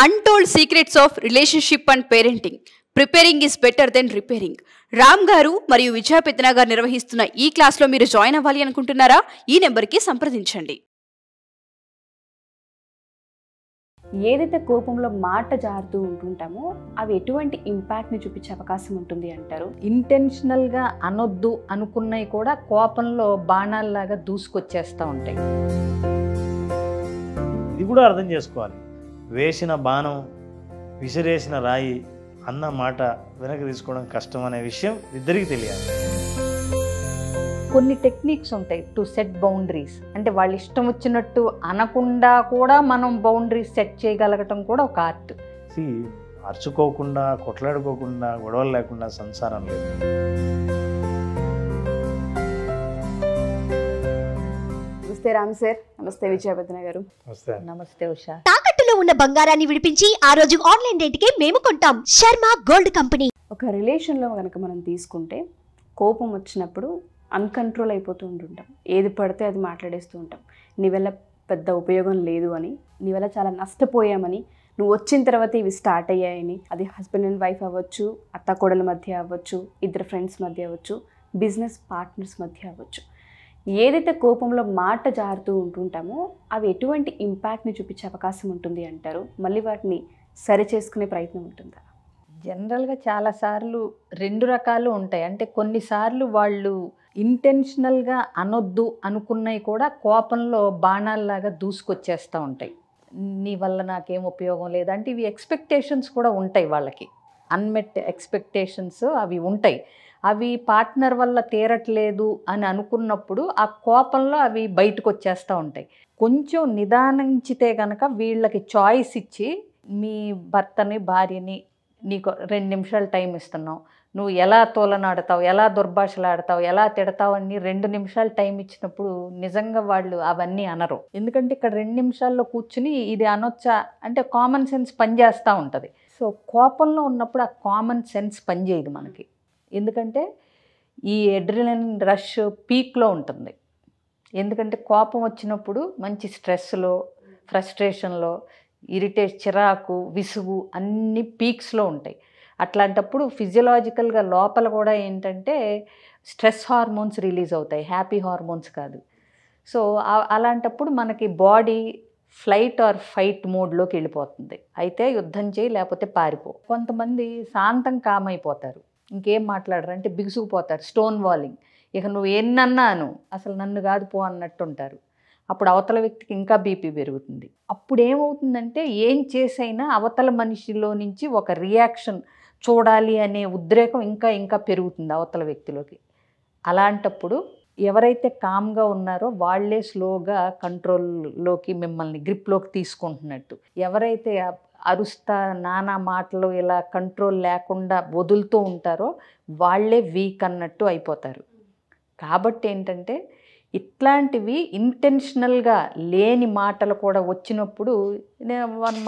Untold secrets of relationship and parenting. Preparing is better than repairing. Ram గారు మరియు విజయ పెత్తన గారు నిర్వహిస్తున్న ఈ క్లాస్లో మీరు జాయిన్ అవ్వాలి అనుకుంటున్నారా? ఈ నెంబర్కి సంప్రదించండి. ఏదైతే కోపంలో మాట జారుతూ ఉంటుంటామో అవి ఎటువంటి ఇంపాక్ట్ని చూపించే అవకాశం ఉంటుంది అంటారు? ఇంటెన్షనల్గా అనొద్దు అనుకున్నవి కూడా కోపంలో బాణాల్లాగా దూసుకొచ్చేస్తూ ఉంటాయి. ఇది కూడా అర్థం చేసుకోవాలి. వేసిన బాణం, విసిరేసిన రాయి అన్న మాట వెనక్కి తీసుకోవడం కష్టం అనే విషయం ఇద్దరికి తెలియాలి. కొన్ని టెక్నిక్స్ ఉంటాయి టు సెట్ బౌండరీస్. అంటే వాళ్ళు ఇష్టం వచ్చినట్టు అనకుండా కూడా మనం బౌండరీస్ సెట్ చేయగలగటం కూడా ఒక ఆర్ట్. అరుచుకోకుండా, కొట్లాడుకోకుండా, గొడవలు లేకుండా సంసారం లేదు. నమస్తే రామ్ సార్. నమస్తే విజయ పెత్తన గారు. నమస్తే ఉషా. తాకట్టులో ఉన్న బంగారాన్ని విడిపించి ఆ రోజు ఆన్లైన్ రేటుకే మేము కొంటాం. Sharma gold company. ఒక రిలేషన్లో కనుక మనం తీసుకుంటే కోపం వచ్చినప్పుడు అన్కంట్రోల్ అయిపోతూ ఉంటుంటాం. ఏది పడితే అది మాట్లాడేస్తూ ఉంటాం. నీ వల్ల పెద్ద ఉపయోగం లేదు అని, నీ వల్ల చాలా నష్టపోయామని, నువ్వు వచ్చిన తర్వాత ఇవి స్టార్ట్ అయ్యాయని. అది హస్బెండ్ అండ్ వైఫ్ అవ్వచ్చు, అత్త కోడల మధ్య అవ్వచ్చు, ఇద్దరు ఫ్రెండ్స్ మధ్య అవ్వచ్చు, బిజినెస్ పార్ట్నర్స్ మధ్య అవ్వచ్చు. ఏదైతే కోపంలో మాట జారుతూ ఉంటుంటామో అవి ఎటువంటి ఇంపాక్ట్ని చూపించే అవకాశం ఉంటుంది అంటారు? మళ్ళీ వాటిని సరి చేసుకునే ప్రయత్నం ఉంటుందా? జనరల్గా చాలాసార్లు రెండు రకాలు ఉంటాయి. అంటే కొన్నిసార్లు వాళ్ళు ఇంటెన్షనల్గా అనొద్దు అనుకున్నవి కూడా కోపంలో బాణాల్లాగా దూసుకొచ్చేస్తూ ఉంటాయి. నీ వల్ల నాకేం ఉపయోగం లేదంటే ఇవి ఎక్స్పెక్టేషన్స్ కూడా ఉంటాయి వాళ్ళకి. అన్మెట్ ఎక్స్పెక్టేషన్స్ అవి ఉంటాయి. అవి పార్ట్నర్ వల్ల తీరట్లేదు అని అనుకున్నప్పుడు ఆ కోపంలో అవి బయటకు వచ్చేస్తూ ఉంటాయి. కొంచెం నిదానించితే కనుక వీళ్ళకి చాయిస్ ఇచ్చి, మీ భర్తని భార్యని నీకు 2 నిమిషాలు టైం ఇస్తున్నావు, నువ్వు ఎలా తోలనాడతావు, ఎలా దుర్భాషలాడతావు, ఎలా తిడతావు అని 2 నిమిషాలు టైం ఇచ్చినప్పుడు నిజంగా వాళ్ళు అవన్నీ అనరు. ఎందుకంటే ఇక్కడ 2 నిమిషాల్లో కూర్చుని ఇది అనొచ్చా అంటే కామన్ సెన్స్ పనిచేస్తూ ఉంటుంది. సో కోపంలో ఉన్నప్పుడు ఆ కామన్ సెన్స్ పనిచేయదు మనకి. ఎందుకంటే ఈ అడ్రినలిన్ రష్ పీక్లో ఉంటుంది. ఎందుకంటే కోపం వచ్చినప్పుడు మంచి స్ట్రెస్లో, ఫ్రస్ట్రేషన్లో, చిరాకు, విసుగు అన్ని పీక్స్లో ఉంటాయి. అట్లాంటప్పుడు ఫిజియలాజికల్గా లోపల కూడా ఏంటంటే స్ట్రెస్ హార్మోన్స్ రిలీజ్ అవుతాయి, హ్యాపీ హార్మోన్స్ కాదు. సో అలాంటప్పుడు మనకి బాడీ ఫ్లైట్ ఆర్ ఫైట్ మోడ్లోకి వెళ్ళిపోతుంది. అయితే యుద్ధం చేయి లేకపోతే పారిపో. కొంతమంది శాంతం కామైపోతారు, ఇంకేం మాట్లాడరు, అంటే బిగుసుకుపోతారు, స్టోన్ వాలింగ్. ఇక నువ్వు ఎన్నన్నాను అసలు నన్ను కాదు పో అన్నట్టు ఉంటారు. అప్పుడు అవతల వ్యక్తికి ఇంకా బీపీ పెరుగుతుంది. అప్పుడు ఏమవుతుందంటే ఏం చేసైనా అవతల మనిషిలో నుంచి ఒక రియాక్షన్ చూడాలి అనే ఉద్రేకం ఇంకా ఇంకా పెరుగుతుంది అవతల వ్యక్తిలోకి. అలాంటప్పుడు ఎవరైతే కామ్గా ఉన్నారో వాళ్ళే స్లోగా కంట్రోల్లోకి, మిమ్మల్ని గ్రిప్లోకి తీసుకుంటున్నట్టు. ఎవరైతే అరుస్తా నానా మాటలు ఇలా కంట్రోల్ లేకుండా వదులుతూ ఉంటారో వాళ్ళే వీక్ అన్నట్టు అయిపోతారు. కాబట్టి ఏంటంటే ఇట్లాంటివి ఇంటెన్షనల్గా లేని మాటలు కూడా వచ్చినప్పుడు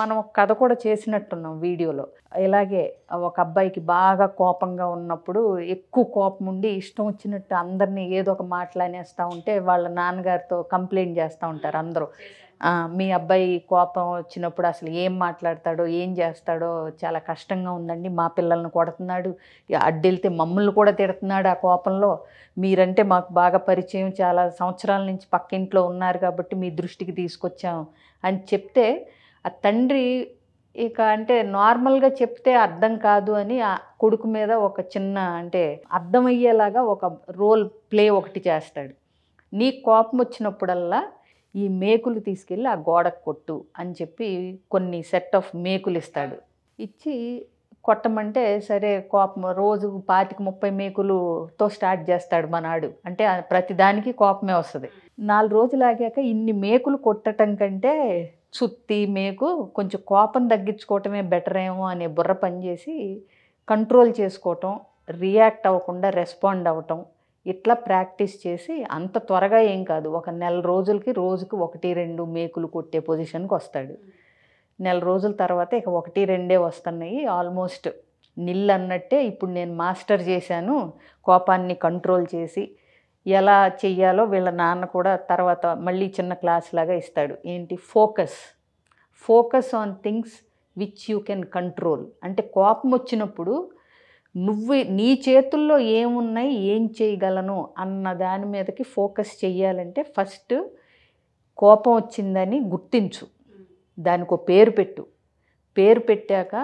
మనం కథ కూడా చేసినట్టున్నాం వీడియోలో. ఇలాగే ఒక అబ్బాయికి బాగా కోపంగా ఉన్నప్పుడు, ఎక్కువ కోపం ఉండి ఇష్టం వచ్చినట్టు అందరినీ ఏదో ఒక మాటలనేస్తూ ఉంటే వాళ్ళ నాన్నగారితో కంప్లైంట్ చేస్తూ ఉంటారు అందరూ. మీ అబ్బాయి కోపం వచ్చినప్పుడు అసలు ఏం మాట్లాడతాడో ఏం చేస్తాడో చాలా కష్టంగా ఉందండి, మా పిల్లల్ని కొడుతున్నాడు, అడ్డెళ్తే మమ్మల్ని కూడా తిడుతున్నాడు ఆ కోపంలో, మీరంటే మాకు బాగా పరిచయం, చాలా సంవత్సరాల నుంచి పక్కింట్లో ఉన్నారు కాబట్టి మీ దృష్టికి తీసుకొచ్చాం అని చెప్తే ఆ తండ్రి ఇక అంటే నార్మల్గా చెప్తే అర్థం కాదు అని ఆ కొడుకు మీద ఒక చిన్న అంటే అర్థమయ్యేలాగా ఒక రోల్ ప్లే ఒకటి చేస్తాడు. నీ కోపం వచ్చినప్పుడల్లా ఈ మేకులు తీసుకెళ్ళి ఆ గోడకు కొట్టు అని చెప్పి కొన్ని సెట్ ఆఫ్ మేకులు ఇస్తాడు. ఇచ్చి కొట్టమంటే సరే కోపం రోజు 25-30 మేకులుతో స్టార్ట్ చేస్తాడు మనాడు. అంటే ప్రతి దానికి కోపమే వస్తుంది. 4 రోజులు ఆగాక ఇన్ని మేకులు కొట్టడం కంటే చుత్తి మేకు కొంచెం కోపం తగ్గించుకోవటమే బెటర్ ఏమో అనే బుర్ర పనిచేసి కంట్రోల్ చేసుకోవటం, రియాక్ట్ అవ్వకుండా రెస్పాండ్ అవ్వటం, ఇట్లా ప్రాక్టీస్ చేసి అంత త్వరగా ఏం కాదు, ఒక నెల రోజులకి రోజుకు 1-2 మేకులు కొట్టే పొజిషన్కి వస్తాడు. నెల రోజుల తర్వాత ఇక 1-2 వస్తున్నాయి, ఆల్మోస్ట్ నిల్ అన్నట్టే. ఇప్పుడు నేను మాస్టర్ చేశాను, కోపాన్ని కంట్రోల్ చేసి ఎలా చెయ్యాలో వీళ్ళ నాన్న కూడా తర్వాత మళ్ళీ చిన్న క్లాస్ లాగా ఇస్తాడు. ఏంటి, focus on things which you can control. అంటే కోపం వచ్చినప్పుడు నీ చేతుల్లో ఏమున్నాయి, ఏం చేయగలను అన్న దాని మీదకి ఫోకస్ చెయ్యాలంటే ఫస్ట్ కోపం వచ్చిందని గుర్తించు, దానికి ఒక పేరు పెట్టు. పేరు పెట్టాక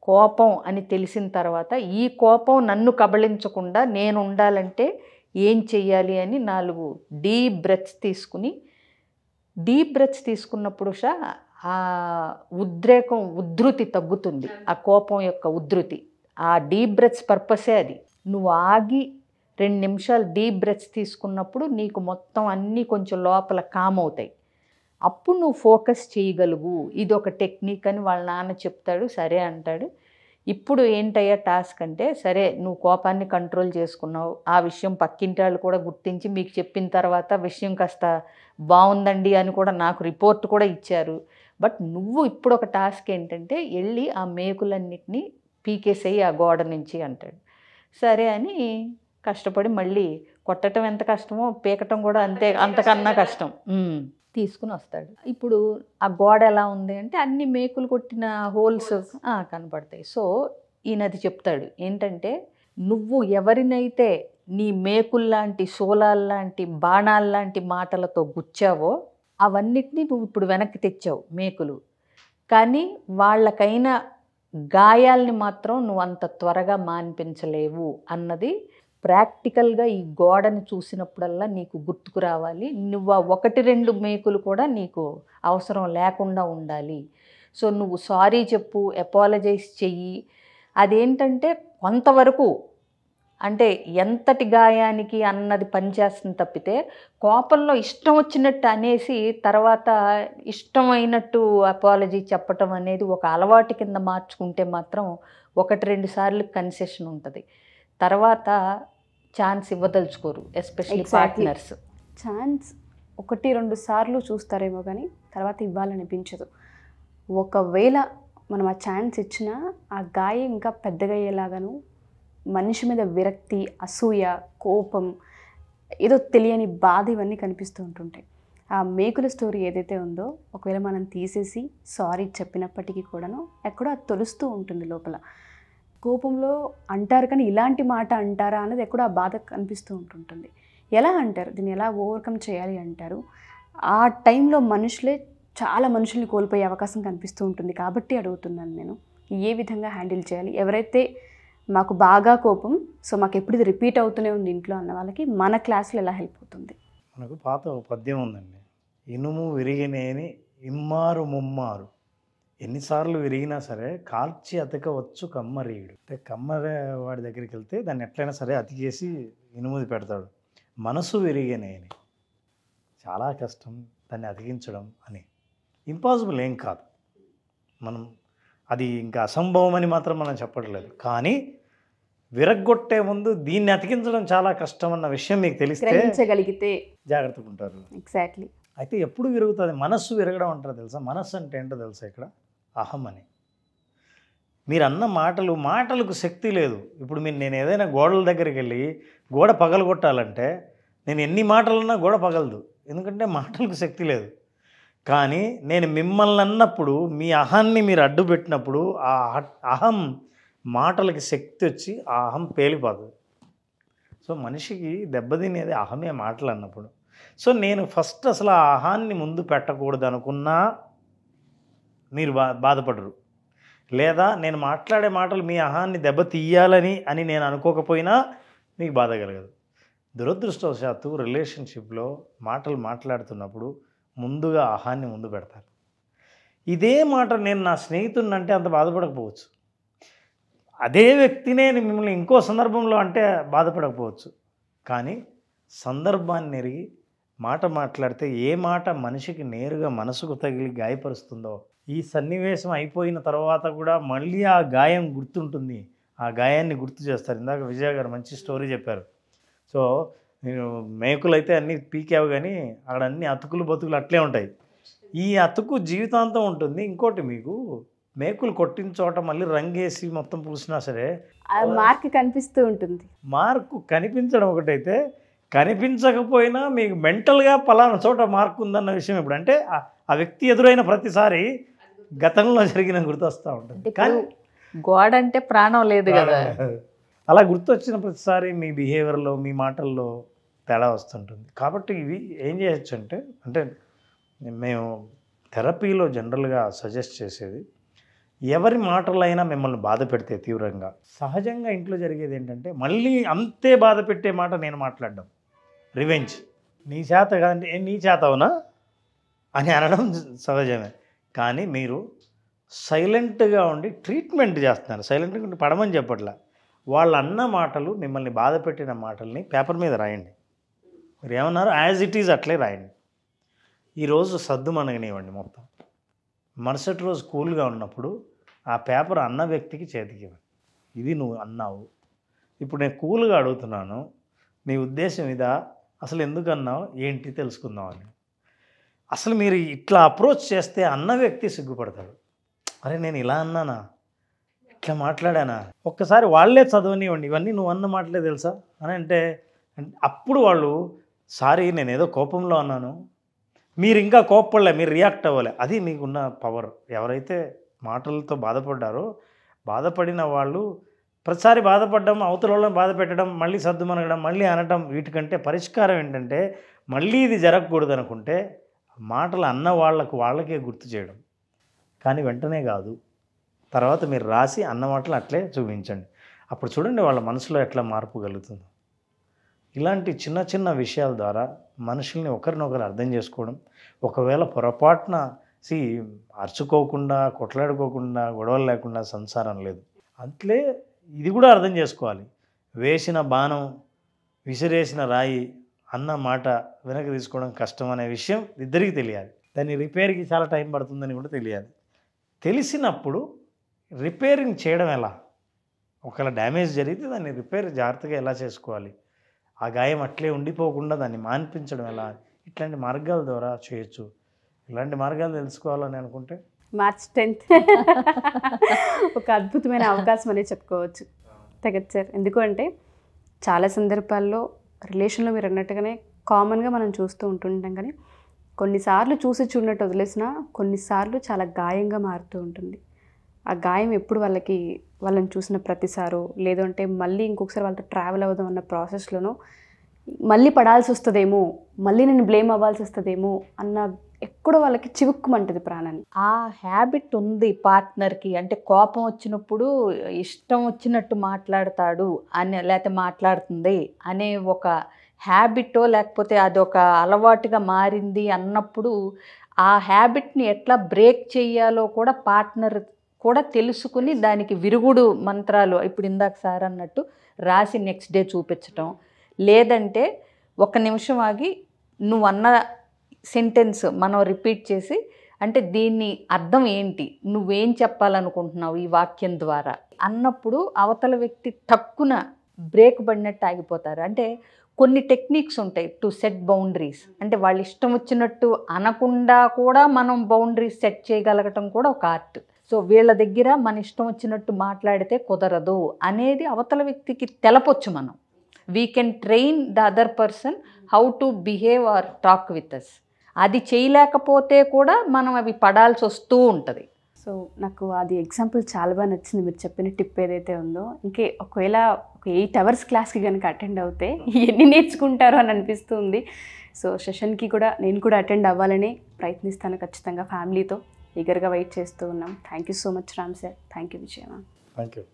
కోపం అని తెలిసిన తర్వాత ఈ కోపం నన్ను కబళించకుండా నేను ఉండాలంటే ఏం చెయ్యాలి అని 4 డీప్ బ్రెత్స్ తీసుకుని, డీప్ బ్రెత్స్ తీసుకున్నప్పుడు ఆ ఉధృతి తగ్గుతుంది, ఆ కోపం యొక్క ఉధృతి. ఆ డీప్ బ్రెత్స్ పర్పసే అది. నువ్వు ఆగి 2 నిమిషాలు డీప్ బ్రెత్స్ తీసుకున్నప్పుడు నీకు మొత్తం అన్నీ కొంచెం లోపల కామ్ అవుతాయి. అప్పుడు నువ్వు ఫోకస్ చేయగలుగు. ఇది ఒక టెక్నిక్ అని వాళ్ళ నాన్న చెప్తాడు, సరే అంటాడు. ఇప్పుడు ఏంటయ్యా టాస్క్ అంటే, సరే నువ్వు కోపాన్ని కంట్రోల్ చేసుకున్నావు, ఆ విషయం పక్కింటి వాళ్ళు కూడా గుర్తించి మీకు చెప్పిన తర్వాత విషయం కాస్త బాగుందండి అని కూడా నాకు రిపోర్ట్ కూడా ఇచ్చారు. బట్ నువ్వు ఇప్పుడు ఒక టాస్క్ ఏంటంటే వెళ్ళి ఆ మేకులన్నిటినీ పీకేసేయి ఆ గోడ నుంచి అంటాడు. సరే అని కష్టపడి మళ్ళీ కొట్టడం ఎంత కష్టమో పీకటం కూడా అంతకన్నా కష్టం తీసుకుని వస్తాడు. ఇప్పుడు ఆ గోడ ఎలా ఉంది అంటే అన్ని మేకులు కొట్టిన హోల్స్ కనపడతాయి. సో ఈయనది చెప్తాడు ఏంటంటే, నువ్వు ఎవరినైతే నీ మేకుల్లాంటి శూలాల్లాంటి బాణాల్లాంటి మాటలతో గుచ్చావో అవన్నిటినీ నువ్వు ఇప్పుడు వెనక్కి తెచ్చావు మేకులు, కానీ వాళ్ళకైనా గాయాల్ని మాత్రం నువ్వు అంత త్వరగా మాన్పించలేవు అన్నది ప్రాక్టికల్గా ఈ గోడని చూసినప్పుడల్లా నీకు గుర్తుకు రావాలి. నువ్వు ఆ 1-2 మేకులు కూడా నీకు అవసరం లేకుండా ఉండాలి. సో నువ్వు సారీ చెప్పు, అపాలజైజ్ చెయ్యి. అదేంటంటే కొంతవరకు అంటే ఎంతటి గాయానికి అన్నది పనిచేస్తుంది తప్పితే కోపంలో ఇష్టం వచ్చినట్టు అనేసి తర్వాత ఇష్టమైనట్టు అపాలజీ చెప్పటం అనేది ఒక అలవాటు కింద మార్చుకుంటే మాత్రం 1-2 సార్లు కన్సెషన్ ఉంటుంది. తర్వాత ఛాన్స్ ఇవ్వదలుచుకోరు, ఎస్పెషల్లీ పార్ట్నర్స్. ఛాన్స్ 1-2 సార్లు చూస్తారేమో కానీ తర్వాత ఇవ్వాలనిపించదు. ఒకవేళ మనం ఆ ఛాన్స్ ఇచ్చినా ఆ గాయం ఇంకా పెద్దగా అయ్యేలాగాను మనిషి మీద విరక్తి, అసూయ, కోపం, ఏదో తెలియని బాధ ఇవన్నీ కనిపిస్తూ ఉంటుంటాయి. ఆ మేకుల స్టోరీ ఏదైతే ఉందో ఒకవేళ మనం తీసేసి సారీ చెప్పినప్పటికీ కూడాను ఎక్కడో అది తొలుస్తూ ఉంటుంది లోపల. కోపంలో అంటారు కానీ ఇలాంటి మాట అంటారా అన్నది ఎక్కడో ఆ బాధ కనిపిస్తూ ఉంటుంటుంది. ఎలా అంటారు, దీన్ని ఎలా ఓవర్కమ్ చేయాలి అంటారు. ఆ టైంలో చాలా మనుషుల్ని కోల్పోయే అవకాశం కనిపిస్తూ ఉంటుంది. కాబట్టి అడుగుతున్నాను నేను, ఏ విధంగా హ్యాండిల్ చేయాలి? ఎవరైతే మాకు బాగా కోపం, సో మాకు ఎప్పుడు ఇది రిపీట్ అవుతూనే ఉంది ఇంట్లో అన్న వాళ్ళకి మన క్లాసులో ఎలా హెల్ప్ అవుతుంది? మనకు పాత ఒక పద్యం ఉందండి, ఇనుము విరిగినేని ఇమ్మారు ముమ్మారు, ఎన్నిసార్లు విరిగినా సరే కాల్చి అతకవచ్చు కమ్మరీయుడు. అంటే కమ్మరే వాడి దగ్గరికి వెళ్తే దాన్ని ఎట్లయినా సరే అతికేసి ఇనుముది పెడతాడు. మనసు విరిగినేని చాలా కష్టం దాన్ని అతికించడం అని. ఇంపాసిబుల్ ఏం కాదు, మనం అది ఇంకా అసంభవం అని మాత్రం మనం చెప్పట్లేదు. కానీ విరగ్గొట్టే ముందు దీన్ని అతికించడం చాలా కష్టం అన్న విషయం మీకు తెలిస్తే గ్రహించగలిగితే జాగ్రత్తగా ఉంటారు. ఎగ్జాక్ట్లీ. అయితే ఎప్పుడు విరుగుతుంది? మనస్సు విరగడం అంటారు తెలుసా? మనస్సు అంటే ఏంటో తెలుసా? ఇక్కడ అహం అని. మీరు అన్న మాటలకు శక్తి లేదు. ఇప్పుడు నేను ఏదైనా గోడల దగ్గరికి వెళ్ళి గోడ పగలగొట్టాలంటే నేను ఎన్ని మాటలన్నా గోడ పగలదు, ఎందుకంటే మాటలకు శక్తి లేదు. కానీ నేను మిమ్మల్ని అన్నప్పుడు మీ అహాన్ని మీరు అడ్డు పెట్టినప్పుడు ఆ అహం మాటలకి శక్తి వచ్చి ఆ అహం పేలిపోతుంది. సో మనిషికి దెబ్బతినేది అహమే మాటలు అన్నప్పుడు. సో నేను ఫస్ట్ అసలు ఆ అహాన్ని ముందు పెట్టకూడదు అనుకున్నా మీరు బాధపడరు, లేదా నేను మాట్లాడే మాటలు మీ అహాన్ని దెబ్బ తీయాలని నేను అనుకోకపోయినా మీకు బాధ కలగదు. దురదృష్టవశాత్తు రిలేషన్షిప్లో మాటలు మాట్లాడుతున్నప్పుడు ముందుగా అహాన్ని ముందు పెడతారు. ఇదే మాట నేను నా స్నేహితుడిని అంటే అంత బాధపడకపోవచ్చు, అదే వ్యక్తినే మిమ్మల్ని ఇంకో సందర్భంలో అంటే బాధపడకపోవచ్చు. కానీ సందర్భాన్ని ఎరిగి మాట మాట్లాడితే ఏ మాట మనిషికి నేరుగా మనసుకు తగిలి గాయపరుస్తుందో, ఈ సన్నివేశం అయిపోయిన తర్వాత కూడా మళ్ళీ ఆ గాయం గుర్తుంటుంది, ఆ గాయాన్ని గుర్తు చేస్తారు. ఇందాక విజయ గారు మంచి స్టోరీ చెప్పారు. సో నేను మేకులైతే అన్నీ పీకావు కానీ అక్కడ అన్ని అతుకులు బతుకులు అట్లే ఉంటాయి. ఈ అతుకు జీవితాంతం ఉంటుంది. ఇంకోటి, మీకు మేకులు కొట్టిన చోట మళ్ళీ రంగేసి మొత్తం పూసినా సరే మార్క్ కనిపిస్తూ ఉంటుంది. మార్కు కనిపించడం ఒకటైతే, కనిపించకపోయినా మీకు మెంటల్గా పలానా చోట మార్కు ఉందన్న విషయం ఎప్పుడు అంటే ఆ వ్యక్తి ఎదురైన ప్రతిసారి గతంలో జరిగిన గుర్తొస్తూ ఉంటుంది. కానీ గోడ అంటే ప్రాణం లేదు కదా. అలా గుర్తొచ్చిన ప్రతిసారి మీ బిహేవియర్లో మీ మాటల్లో తేడా వస్తుంటుంది. కాబట్టి ఇవి ఏం చేయొచ్చు అంటే మేము థెరపీలో జనరల్గా సజెస్ట్ చేసేది, ఎవరి మాటలైనా మిమ్మల్ని బాధ పెడితే తీవ్రంగా, సహజంగా ఇంట్లో జరిగేది ఏంటంటే మళ్ళీ అంతే బాధ పెట్టే మాట నేను మాట్లాడడం, రివెంజ్. నీ చేత కాదంటే నీ చేత అవునా అని అనడం సహజమే. కానీ మీరు సైలెంట్గా ఉండి ట్రీట్మెంట్ చేస్తున్నారు. సైలెంట్గా ఉండి పడమని చెప్పట్లా. వాళ్ళు అన్న మాటలు, మిమ్మల్ని బాధ పెట్టిన మాటల్ని పేపర్ మీద రాయండి. మీరు ఏమన్నారు యాజ్ ఇట్ ఈజ్ అట్లే రాయండి. ఈరోజు సద్దు మనగనివ్వండి మొత్తం. మరుసటి రోజు కూల్గా ఉన్నప్పుడు ఆ పేపర్ అన్న వ్యక్తికి చేతికి ఇవ్వండి. ఇది నువ్వు అన్నావు, ఇప్పుడు నేను కూల్గా అడుగుతున్నాను, నీ ఉద్దేశం ఇదా, అసలు ఎందుకు అన్నావు ఏంటి తెలుసుకుందామని. అసలు మీరు ఇట్లా అప్రోచ్ చేస్తే అన్న వ్యక్తి సిగ్గుపడతాడు. అరే నేను ఇలా అన్నానా, ఇట్లా మాట్లాడానా. ఒక్కసారి వాళ్ళే చదవనివ్వండి, ఇవన్నీ నువ్వు అన్న మాటలే తెలుసా అని అంటే అప్పుడు వాళ్ళు సారీ నేను ఏదో కోపంలో అన్నాను, మీరు ఇంకా కోప్పడలే, మీరు రియాక్ట్ అవ్వలే. అది మీకున్న పవర్. ఎవరైతే మాటలతో బాధపడ్డారో, బాధపడిన వాళ్ళు ప్రతిసారి బాధపడడం, అవతల వాళ్ళని బాధ పెట్టడం, మళ్ళీ సర్దుమనగడం, మళ్ళీ అనటం, వీటికంటే పరిష్కారం ఏంటంటే మళ్ళీ ఇది జరగకూడదు అనుకుంటే మాటలు అన్న వాళ్ళకే గుర్తు చేయడం. కానీ వెంటనే కాదు, తర్వాత మీరు రాసి అన్న మాటలు అట్లే చూపించండి. అప్పుడు చూడండి వాళ్ళ మనసులో ఎట్లా మార్పు కలుగుతుందో. ఇలాంటి చిన్న చిన్న విషయాల ద్వారా మనుషుల్ని ఒకరినొకరు అర్థం చేసుకోవడం. ఒకవేళ పొరపాటున అరుచుకోకుండా, కొట్లాడుకోకుండా, గొడవలు లేకుండా సంసారం లేదు. అట్లే ఇది కూడా అర్థం చేసుకోవాలి. వేసిన బాణం, విసిరేసిన రాయి అన్న మాట వెనక్కి తీసుకోవడం కష్టం అనే విషయం ఇద్దరికీ తెలియాలి. దాని రిపేర్కి చాలా టైం పడుతుందని కూడా తెలియాలి. తెలిసినప్పుడు రిపేరింగ్ చేయడం ఎలా, ఒకవేళ డ్యామేజ్ జరిగితే దాన్ని రిపేర్ జాగ్రత్తగా ఎలా చేసుకోవాలి, ఆ గాయం అట్లే ఉండిపోకుండా దాన్ని మాన్పించడం ఎలా, ఇట్లాంటి మార్గాల ద్వారా చేయొచ్చు. ఇలాంటి మార్గాలు తెలుసుకోవాలని అనుకుంటే మార్చ్ 10th ఒక అద్భుతమైన అవకాశం అనేది చెప్పుకోవచ్చు. తగ్గదు సార్. ఎందుకు అంటే చాలా సందర్భాల్లో రిలేషన్లో మీరు అన్నట్టుగానే కామన్గా మనం చూస్తూ ఉంటుంటాం, కానీ కొన్నిసార్లు చూసి చూడనట్టు వదిలేసినా కొన్నిసార్లు చాలా గాయంగా మారుతూ ఉంటుంది. ఆ గాయం ఎప్పుడు వాళ్ళని చూసిన ప్రతిసారో, లేదంటే మళ్ళీ ఇంకొకసారి వాళ్ళతో ట్రావెల్ అవుదాం అన్న ప్రాసెస్లోనో మళ్ళీ పడాల్సి వస్తుందేమో, మళ్ళీ నేను బ్లేమ్ అవ్వాల్సి వస్తుందేమో అన్న ఎక్కడో వాళ్ళకి చివుక్కుమంటుంది ప్రాణాన్ని. ఆ హ్యాబిట్ ఉంది పార్ట్నర్కి. అంటే కోపం వచ్చినప్పుడు ఇష్టం వచ్చినట్టు మాట్లాడతాడు అని, లేకపోతే మాట్లాడుతుంది అనే ఒక హ్యాబిటో, లేకపోతే అదొక అలవాటుగా మారింది అన్నప్పుడు ఆ హ్యాబిట్ని ఎట్లా బ్రేక్ చేయాలో కూడా పార్ట్నర్ కూడా తెలుసుకుని దానికి విరుగుడు మంత్రాలు, ఇప్పుడు ఇందాక సార్ అన్నట్టు రాసి నెక్స్ట్ డే చూపించటం, లేదంటే ఒక నిమిషం ఆగి నువ్వు అన్న సెంటెన్స్ మనం రిపీట్ చేసి, అంటే దీన్ని అర్థం ఏంటి, నువ్వేం చెప్పాలనుకుంటున్నావు ఈ వాక్యం ద్వారా అన్నప్పుడు అవతల వ్యక్తి తక్కున బ్రేక్ పడినట్టు ఆగిపోతారు. అంటే కొన్ని టెక్నిక్స్ ఉంటాయి టు సెట్ బౌండరీస్. అంటే వాళ్ళు ఇష్టం వచ్చినట్టు అనకుండా కూడా మనం బౌండరీస్ సెట్ చేయగలగటం కూడా ఒక ఆర్ట్. సో వీళ్ళ దగ్గర మన ఇష్టం వచ్చినట్టు మాట్లాడితే కుదరదు అనేది అవతల వ్యక్తికి తెలపొచ్చు. మనం we can train the other person how to behave or talk with us. అది చేయలేకపోతే కూడా మనం అవి పడాల్సి వస్తూ ఉంటుంది. సో నాకు అది ఎగ్జాంపుల్ చాలా బాగా నచ్చింది. మీరు చెప్పిన టిప్ ఏదైతే ఉందో, ఒకవేళ ఒక 8 hours క్లాస్కి కనుక అటెండ్ అవుతే ఎన్ని నేర్చుకుంటారో అని అనిపిస్తుంది. సో సెషన్కి కూడా నేను కూడా అటెండ్ అవ్వాలని ప్రయత్నిస్తాను ఖచ్చితంగా. ఫ్యామిలీతో ఈగర్గా వెయిట్ చేస్తూ ఉన్నాం. Thank you so much Ram sir. Thank you Vijaya ma'am. Thank you.